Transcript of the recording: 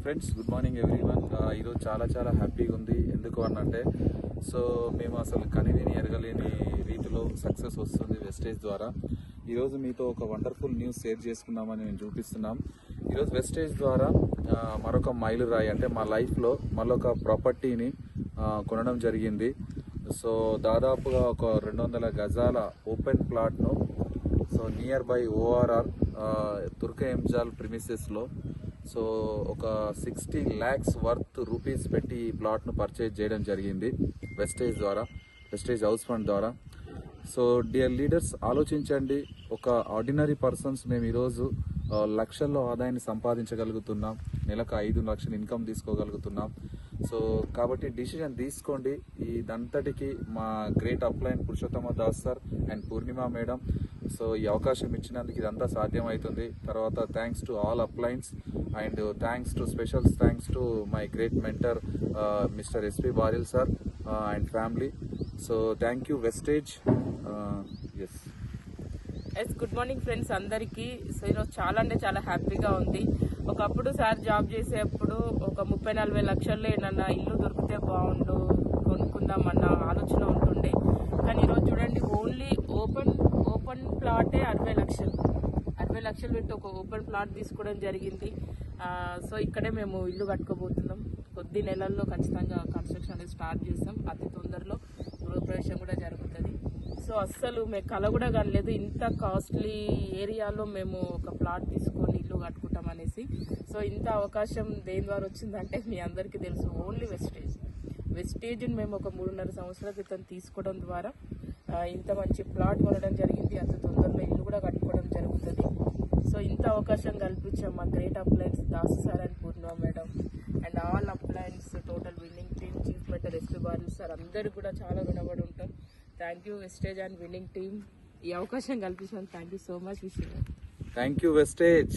Friends, good morning everyone. ఈరోజు చాలా హ్యాపీగా ఉంది. ఎందుకు అనంటే మేము అసలు కనివిని ఎరగలేని రీతిలో సక్సెస్ వస్తుంది వెస్టేజ్ ద్వారా. ఈరోజు మీతో ఒక వండర్ఫుల్ న్యూస్ షేర్ చేసుకుందామని మేము చూపిస్తున్నాం. ఈరోజు వెస్టేజ్ ద్వారా మరొక మైలురాయి అంటే మా లైఫ్లో మరొక ప్రాపర్టీని కొనడం జరిగింది. దాదాపుగా ఒక 200 గజాల ఓపెన్ ప్లాట్ను నియర్ బై ఓఆర్ఆర్ తుర్క ఎంజాల్ ప్రిమిసెస్లో ఒక 60 lakhs వర్త్ రూపీస్ పెట్టి ఈ ప్లాట్ను పర్చేజ్ చేయడం జరిగింది వెస్టేజ్ హౌస్ ఫండ్ ద్వారా. డియర్ లీడర్స్, ఆలోచించండి. ఒక ఆర్డినరీ పర్సన్స్ మేము ఈరోజు లక్షల్లో ఆదాయాన్ని సంపాదించగలుగుతున్నాం, నెలకు 5 లక్షలు ఇన్కమ్ తీసుకోగలుగుతున్నాం. కాబట్టి డిసిజన్ తీసుకోండి. ఇదంతటికి మా great upline Purushottama Das sir and Purnima madam ఈ అవకాశం ఇచ్చినందుకు ఇదంతా సాధ్యమవుతుంది. తర్వాత thanks to all uplines and special thanks to my great mentor mister SP Baril sir and family. Thank you Vestige. Good morning friends అందరికీ. ఈరోజు చాలా హ్యాపీగా ఉంది. ఒకప్పుడు సార్ జాబ్ చేసేప్పుడు ఒక 30-40 లక్షల్లో ఏమన్నా ఇల్లు దొరికితే బాగుండు, కొనుక్కుందామన్న ఆలోచన ఉంటుండే. కానీ ఈరోజు చూడండి, ఓన్లీ ఓపెన్ ప్లాటే 60 లక్షలు పెట్టి ఒక ఓపెన్ ప్లాట్ తీసుకోవడం జరిగింది. ఇక్కడే మేము ఇల్లు కట్టుకోబోతున్నాం. కొద్ది నెలల్లో ఖచ్చితంగా కన్స్ట్రక్షన్ అనేది స్టార్ట్ చేస్తాం. అతి తొందరలో గృహప్రవేశం కూడా జరుగుతుంది. అస్సలు మేము కల కూడా కనలేదు, ఇంత కాస్ట్లీ ఏరియాలో మేము ఒక ప్లాట్ తీసుకొని ఇల్లు కట్టుకుంటాం అనేసి. ఇంత అవకాశం దేని ద్వారా వచ్చిందంటే మీ అందరికీ తెలుసు, ఓన్లీ వెస్టేజ్ని మేము ఒక 3.5 సంవత్సరాల క్రితం తీసుకోవడం ద్వారా ఇంత మంచి ప్లాట్ కొనడం జరిగింది. అంత తొందరలో ఇల్లు కూడా కట్టుకోవడం జరుగుతుంది. ఇంత అవకాశం కల్పించాం మా great appliances Dasu sir and Purnima madam and all appliances total winning team, chief mentor SP బారిల్ సార్ అందరికి కూడా చాలా వినబడి ఉంటాం. Thank you Vestige and winning team. ఈ అవకాశం కల్పించాను. Thank you so much. Thank you wastage.